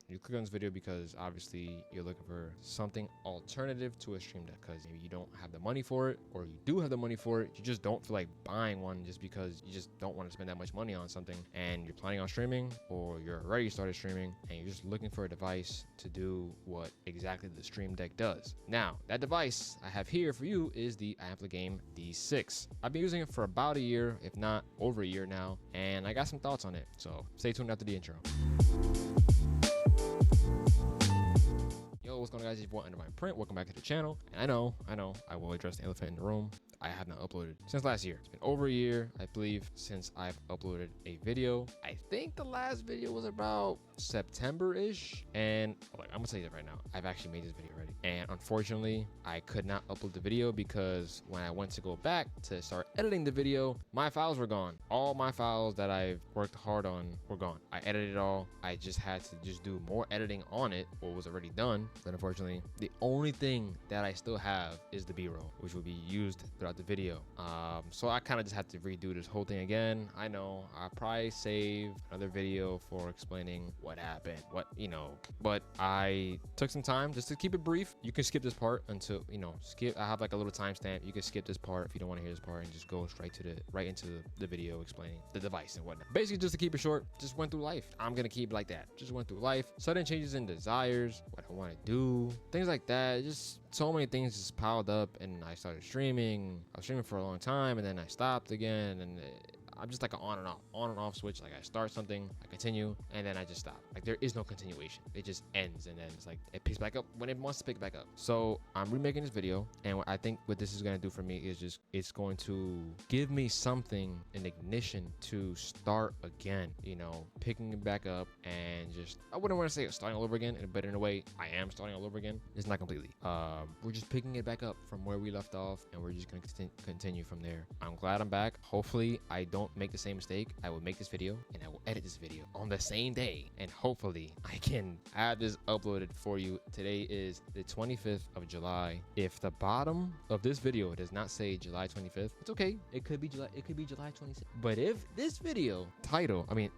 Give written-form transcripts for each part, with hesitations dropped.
You click on this video because obviously you're looking for something alternative to a stream deck, because maybe you don't have the money for it, or you do have the money for it, you just don't feel like buying one just because you just don't want to spend that much money on something, and you're planning on streaming, or you're already started streaming and you're just looking for a device to do what exactly the stream deck does. Now, that device I have here for you is the Ampligame D6. I've been using it for about a year, if not over a year now, and I got some thoughts on it. So stay tuned after the intro. Yo, what's going on, guys? If you want Under My Print, welcome back to the channel. And I know, I will address the elephant in the room. I have not uploaded since last year. It's been over a year, I believe, since I've uploaded a video. I think the last video was about September-ish. And I'm gonna tell you that right now, I've actually made this video already. And unfortunately, I could not upload the video because when I went to go back to start editing the video, my files were gone. All my files that I've worked hard on were gone. I edited it all. I just had to do more editing on it, what was already done. But unfortunately, the only thing that I still have is the B-roll, which will be used throughout the video. So I kind of just had to redo this whole thing again. I know I'll probably save another video for explaining what happened, but I took some time just to keep it brief. You can skip this part until, skip. I have like a little timestamp. You can skip this part if you don't want to hear this part and just go straight into the video explaining the device and whatnot. Basically, just to keep it short, just went through life. I'm gonna keep it like that. Just went through life. Sudden changes in desires, what I want to do, things like that. Just so many things just piled up, and I started streaming. I was streaming for a long time, and then I stopped again, and I'm just like an on and off switch. Like I start something, I continue, and then I just stop. Like there is no continuation. It just ends, and then it's like it picks back up when it wants to pick back up. So I'm remaking this video, and what I think what this is gonna do for me is just it's going to give me something, an ignition to start again. Picking it back up, and just I wouldn't want to say starting all over again, but in a way I am starting all over again. It's not completely. We're just picking it back up from where we left off, and we're just gonna continue from there. I'm glad I'm back. Hopefully I don't make the same mistake. I will make this video and I will edit this video on the same day, and hopefully I can have this uploaded for you. Today is the 25th of July. If the bottom of this video does not say July 25th, it's okay. It could be July 26th. But if this video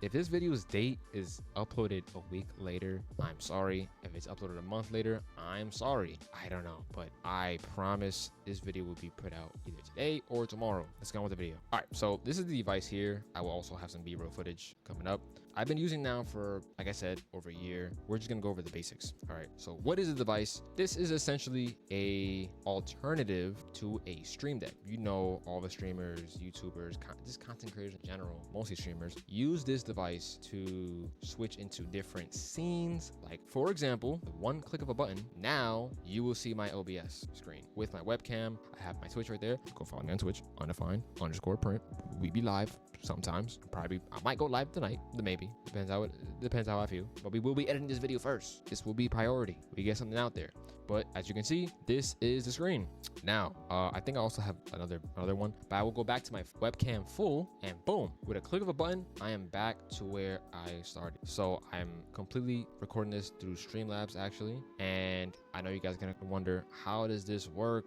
if this video's date is uploaded a week later, I'm sorry. If it's uploaded a month later, I'm sorry. I don't know, but I promise this video will be put out either today or tomorrow. Let's go on with the video. All right, so this is the device here. I will also have some B-roll footage coming up. I've been using now for, like I said, over a year. We're just gonna go over the basics. All right, so what is the device? This is essentially a alternative to a stream deck. All the streamers, YouTubers, just content creators in general, mostly streamers, use this device to switch into different scenes. Like for example, the one click of a button, now you will see my OBS screen with my webcam. I have my Twitch right there. Go follow me on Twitch, undefined_print. We be live sometimes. I might go live tonight, maybe. Depends how I feel. But we will be editing this video first. This will be priority. We get something out there. But as you can see, this is the screen. Now, I think I also have another one, but I will go back to my webcam full, and boom, with a click of a button, I am back to where I started. So I'm completely recording this through Streamlabs actually, and I know you guys are gonna wonder, how does this work?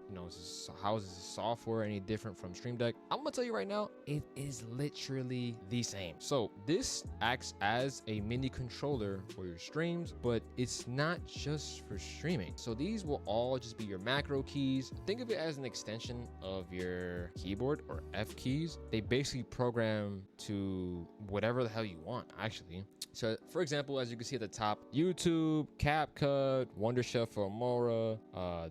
How is this software any different from Stream Deck? I'm gonna tell you right now, it is literally the same. So this acts as a mini controller for your streams, but it's not just for streaming. So these will all just be your macro keys. Think of it as an extension of your keyboard or F keys. They basically program to whatever the hell you want, actually. So for example, as you can see at the top, YouTube, CapCut, Wonderchef for Amora,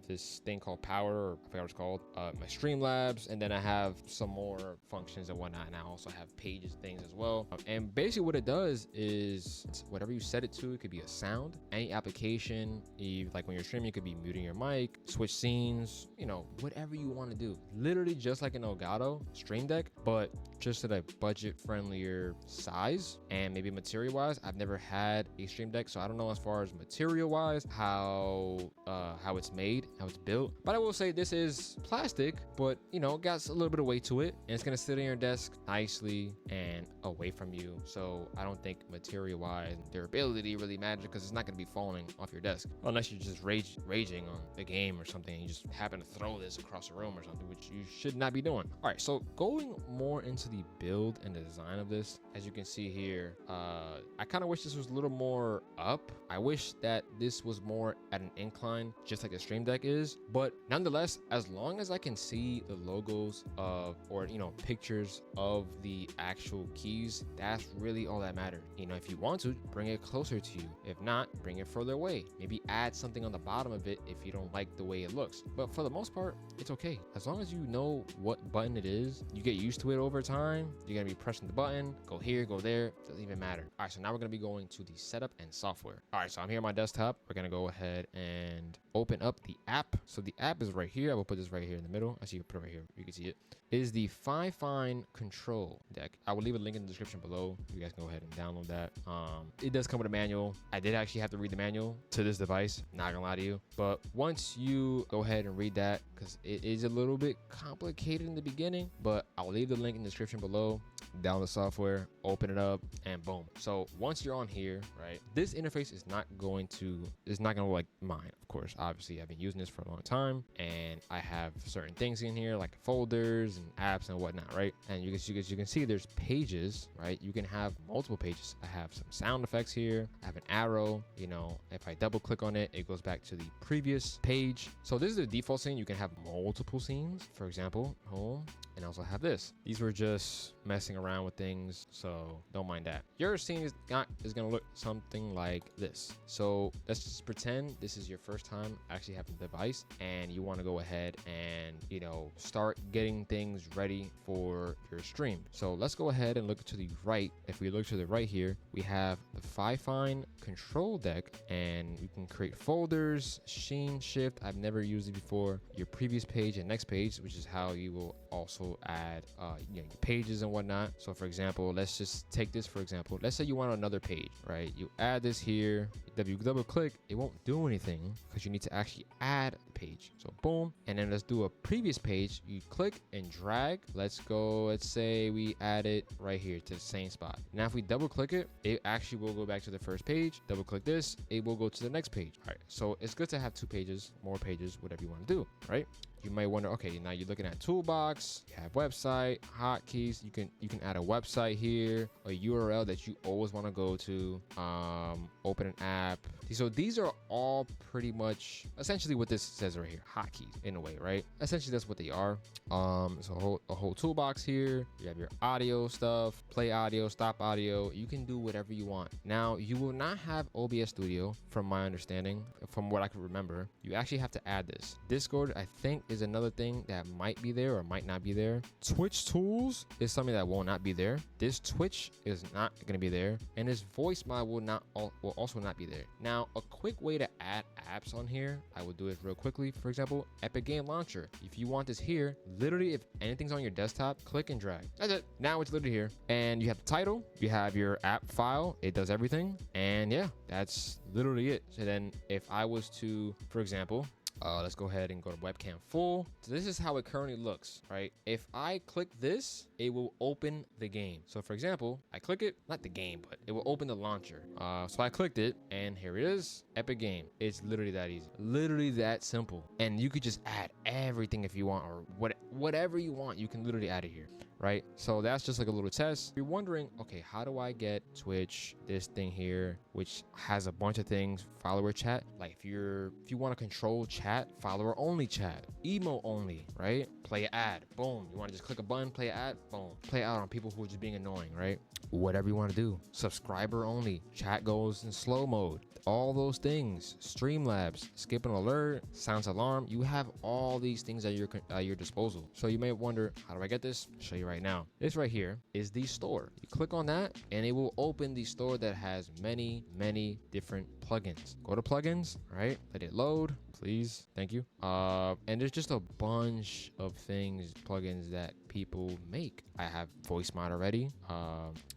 this thing called Power, or I forgot what it's called, my Streamlabs, and then I have some more functions and whatnot, and I also have pages, things as well. And basically what it does is whatever you set it to, it could be a sound, any application, like when you're streaming, it could be muting your mic, switch scenes, whatever you want to do. Literally just like an Elgato Stream Deck, but just at a budget friendlier size and maybe material wise. I've never had a Stream Deck, so I don't know as far as material wise how it's made, how it's built. But I will say this is plastic, but got a little bit of weight to it, and it's gonna sit on your desk nicely and away from you. So I don't think material wise durability really matters, because it's not gonna be falling off your desk unless you're just raging on a game or something and you just happen to throw this across across the room or something, which you should not be doing. All right, so going more into the build and the design of this, as you can see here, I kind of wish this was a little more up. I wish that this was more at an incline, just like the Stream Deck is. But nonetheless, as long as I can see the logos of, or pictures of the actual keys, that's really all that matters. If you want to, bring it closer to you. If not, bring it further away. Maybe add something on the bottom of it if you don't like the way it looks. But for the most part, it's okay. As long as you know what button it is, you get used to it over time. You're gonna be pressing the button, go here, go there, doesn't even matter. All right, so now we're gonna be going to the setup and software. All right, so I'm here on my desktop. We're gonna go ahead and open up the app. So the app is right here. I will put this right here in the middle. I see you put it right here. You can see it. It is the Fine control deck. I will leave a link in the description below. You guys can go ahead and download that. It does come with a manual. I did actually have to read the manual to this device, not gonna lie to you. But once you go ahead and read that, because it is a little bit complicated in the beginning, but I'll leave the link in the description below. Download the software, open it up, and boom. So once you're on here, right, this interface is not going to look like mine. Of course, obviously I've been using this for a long time, and I have certain things in here like folders and apps and whatnot, right? And you can see there's pages, right? You can have multiple pages. I have some sound effects here. I have an arrow. If I double click on it, it goes back to the previous page. So this is the default scene. You can have multiple scenes. For example, home. And also have this. These were just messing around with things, so don't mind that. Your scene is gonna look something like this. So let's just pretend this is your first time actually having the device, and you want to go ahead and start getting things ready for your stream. So let's go ahead and look to the right. If we look to the right here, we have the Fine control deck, and you can create folders, Sheen Shift. I've never used it before. Your previous page and next page, which is how you will also add your pages and whatnot. So for example, let's just take this for example. Let's say you want another page, right? You add this here. If you double click, it won't do anything because you need to actually add the page. So boom, and then let's do a previous page. You click and drag. Let's say we add it right here to the same spot. Now if we double click it, it actually will go back to the first page. Double click this, it will go to the next page. All right, so it's good to have 2 pages, more pages, whatever you want to do, right? You might wonder, okay, now you're looking at toolbox, you have website, hotkeys. You can add a website here, a URL that you always want to go to, open an app. So these are all pretty much essentially what this says right here, hotkeys in a way, right? Essentially that's what they are. So a whole toolbox here. You have your audio stuff, play audio, stop audio. You can do whatever you want. Now you will not have OBS Studio from my understanding, from what I can remember. You actually have to add this. Discord, I think, is another thing that might be there or might not be there. Twitch tools is something that will not be there. This Twitch is not going to be there, and this voice mod will also not be there. Now, a quick way to add apps on here, I will do it real quickly. For example, Ampligame Launcher. If you want this here, literally if anything's on your desktop, click and drag. That's it. Now it's literally here, and you have the title, you have your app file, it does everything, and yeah, that's literally it. So then if I was to, for example, let's go ahead and go to webcam full. So this is how it currently looks, right? If I click this, it will open the game. So for example, I click it, not the game, but it will open the launcher. So I clicked it, and here it is, Ampligame. It's literally that easy, literally that simple. And you could just add everything if you want, or whatever you want, you can literally add it here. Right? So that's just like a little test. You're wondering, okay, how do I get Twitch, this thing here, which has a bunch of things, follower chat. Like if you want to control chat, follower only chat, emo only, right? Play an ad, boom. You want to just click a button, play an ad, boom. Play out on people who are just being annoying, right? Whatever you want to do. Subscriber only, chat goes in slow mode. All those things, Streamlabs, skip an alert, sounds alarm. You have all these things at your disposal. So you may wonder, how do I get this? I'll show you right now. This right here is the store. You click on that, and it will open the store that has many different plugins. Go to plugins, right? Let it load, please. Thank you. And there's just a bunch of things, plugins that people make. I have voice mod already.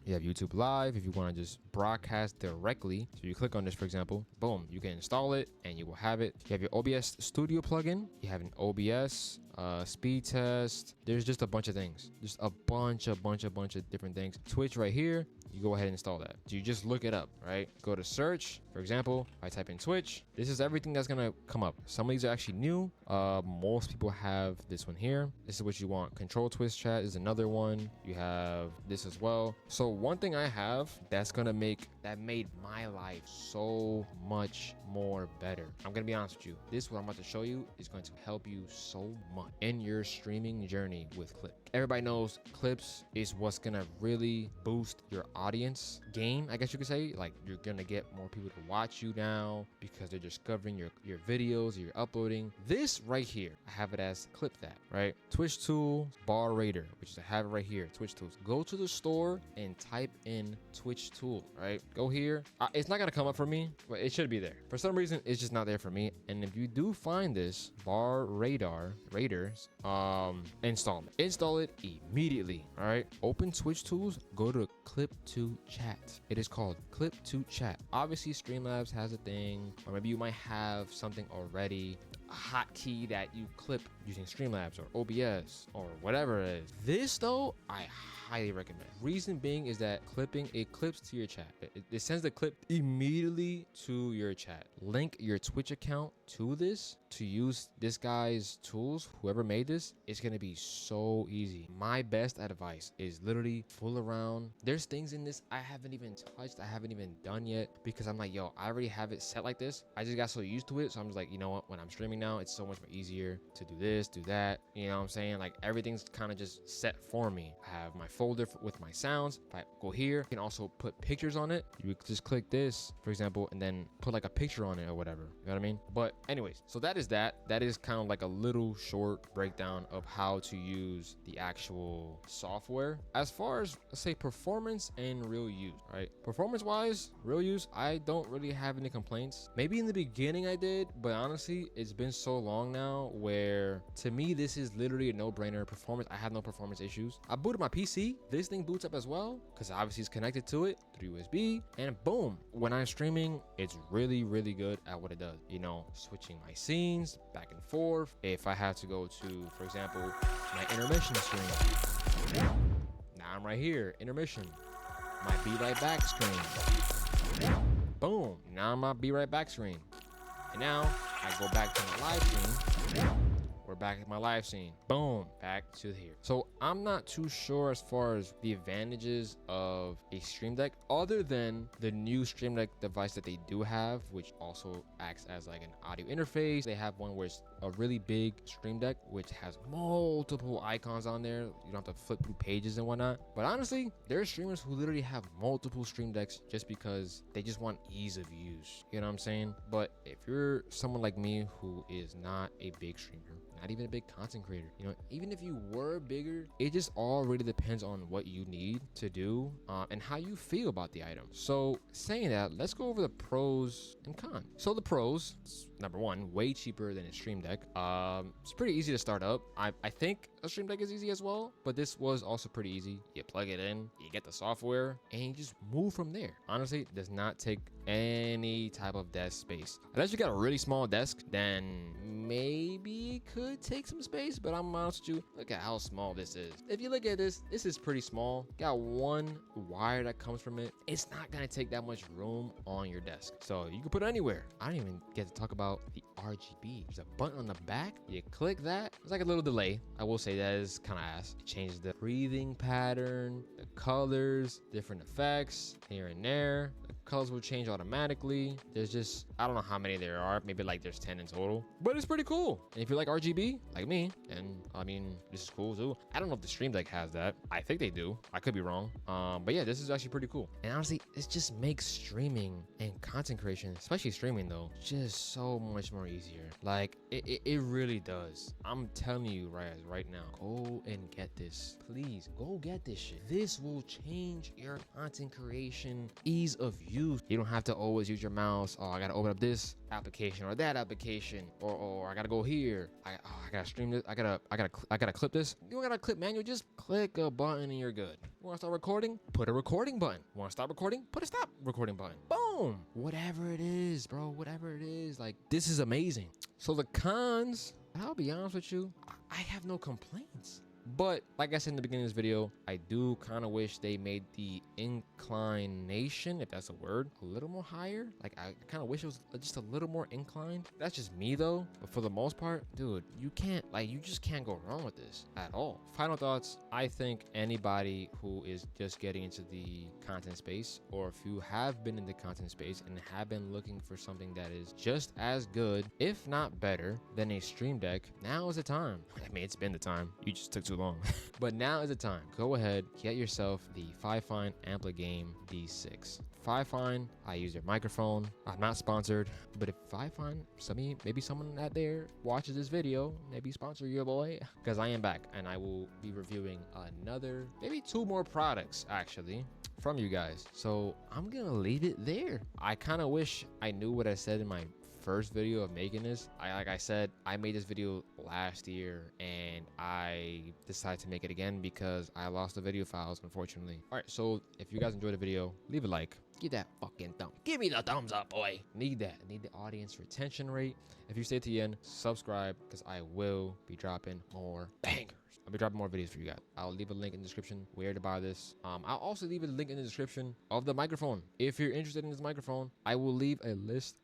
You have YouTube Live if you want to just broadcast directly. So you click on this, for example, boom, you can install it and you will have it. You have your OBS Studio plugin. You have an OBS speed test. There's just a bunch of things. Just a bunch of different things. Twitch right here. You go ahead and install that. So you just look it up, right? Go to search. For example, if I type in Twitch, this is everything that's gonna come up. Some of these are actually new. Most people have this one here. This is what you want. Control Twitch chat is another one. You have this as well. So one thing I have that's gonna made my life so much more better. I'm gonna be honest with you. This, what I'm about to show you, is going to help you so much in your streaming journey with clips. Everybody knows clips is what's gonna really boost your audience gain, I guess you could say. Like, you're gonna get more people to watch you now because they're discovering your videos you're uploading. This right here, I have it as clip that, right? Twitch tool bar rater, which is I have it right here, Twitch tools. Go to the store and type in Twitch tool, right? Go here. It's not gonna come up for me, but it should be there. For some reason, it's just not there for me. And if you do find this bar raters, install it immediately. All right, open Twitch tools, go to clip to chat. It is called clip to chat. Obviously Streamlabs has a thing, or maybe you might have something already, a hotkey that you clip using Streamlabs or OBS or whatever it is. This though, I highly recommend. Reason being is that it clips to your chat. It sends the clip immediately to your chat. Link your Twitch account to this to use this guy's tools. Whoever made this, it's gonna be so easy. My best advice is literally fool around. There's things in this I haven't even touched, I haven't even done yet, because I'm like, yo, I already have it set like this. I just got so used to it, so I'm just like, you know what, when I'm streaming now, it's so much more easier to do this, do that. You know what I'm saying? Like, everything's kind of just set for me. I have my folder with my sounds. If I go here, you can also put pictures on it. You just click this, for example, and then put like a picture on it or whatever. You know what I mean? But anyways, so that is kind of like a little short breakdown of how to use the actual software. As far as, let's say, performance and real use, right? Performance wise, real use, I don't really have any complaints. Maybe in the beginning I did, but honestly, it's been so long now where to me, this is literally a no-brainer. Performance, I have no performance issues. I booted my PC. This thing boots up as well because obviously it's connected to it through USB, and boom, when I'm streaming, it's really, really good at what it does. You know, switching my scenes back and forth. If I have to go to, for example, my intermission screen, now I'm right here, intermission, my be right back screen, boom, now I'm on be right back screen, and now I go back to my live scene. We're back at my live scene. Boom, back to here. So I'm not too sure as far as the advantages of a Stream Deck, other than the new Stream Deck device that they do have, which also acts as like an audio interface. They have one where it's a really big Stream Deck, which has multiple icons on there. You don't have to flip through pages and whatnot. But honestly, there are streamers who literally have multiple Stream Decks just because they just want ease of use. You know what I'm saying? But if you're someone like me who is not a big streamer, not even a big content creator, you know, even if you were bigger, it just all really depends on what you need to do and how you feel about the item. So saying that, let's go over the pros and cons. So the pros, number one, way cheaper than a Stream Deck. It's pretty easy to start up. I think a Stream Deck is easy as well, but this was also pretty easy. You plug it in, you get the software, and you just move from there. Honestly, it does not take any type of desk space. Unless you got a really small desk, then maybe it could take some space, but I'm honest with you, look at how small this is. If you look at this, this is pretty small. Got one wire that comes from it. It's not gonna take that much room on your desk, so you can put it anywhere. I don't even get to talk about the RGB. There's a button on the back. You click that. It's like a little delay. I will say that is kind of ass. It changes the breathing pattern, the colors, different effects here and there. The colors will change automatically. There's just, I don't know how many there are. Maybe like there's 10 in total, but it's pretty cool. And if you like RGB like me, and I mean, this is cool too. I don't know if the Stream Deck has that. I think they do. I could be wrong. But yeah, this is actually pretty cool. And honestly, it just makes streaming and content creation, especially streaming though, just so much more easier. Like it really does. I'm telling you right now, go and get this. Please go get this shit. This will change your content creation, ease of use. You don't have to always use your mouse. Oh, I gotta open up this application or that application, or I gotta go here. I gotta stream this. I gotta clip this. You don't gotta clip manual. Just click a button and you're good. You wanna start recording? Put a recording button. Wanna stop recording? Put a stop recording button. Boom. Whatever it is, bro. Whatever it is. Like, this is amazing. So the cons, I'll be honest with you, I have no complaints. But like I said in the beginning of this video, I do kind of wish they made the inclination, if that's a word, a little more higher. Like I kind of wish it was just a little more inclined. That's just me though. But for the most part, dude, you just can't go wrong with this at all. Final thoughts. I think anybody who is just getting into the content space, or if you have been in the content space and have been looking for something that is just as good, if not better, than a stream deck, now is the time. I mean, it's been the time. You just took too long. But now is the time. Go ahead, get yourself the Fifine Ampligame D6. Fifine, I use their microphone. I'm not sponsored, but if Fifine, maybe someone out there watches this video, maybe sponsor your boy, because I am back and I will be reviewing maybe 2 more products actually from you guys. So I'm gonna leave it there. I kind of wish I knew what I said in my first video of making this. Like I said, I made this video last year and I decided to make it again because I lost the video files, unfortunately. All right, so if you guys enjoyed the video, leave a like. Give that fucking thumb. Give me the thumbs up, boy. Need that. Need the audience retention rate. If you stay to the end, subscribe because I will be dropping more bangers. I'll be dropping more videos for you guys. I'll leave a link in the description where to buy this. I'll also leave a link in the description of the microphone. If you're interested in this microphone, I will leave a list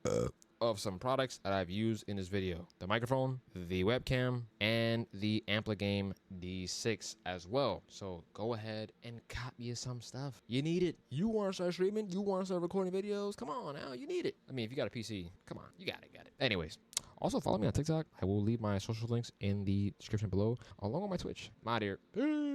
of some products that I've used in this video. The microphone, the webcam, and the Ampligame D6 as well. So go ahead and cop you some stuff. You need it. You want to start streaming? You want to start recording videos? Come on now, you need it. I mean, if you got a PC, come on, you got it. Anyways, also follow me on TikTok. I will leave my social links in the description below, along with my Twitch. I'm out here. Peace.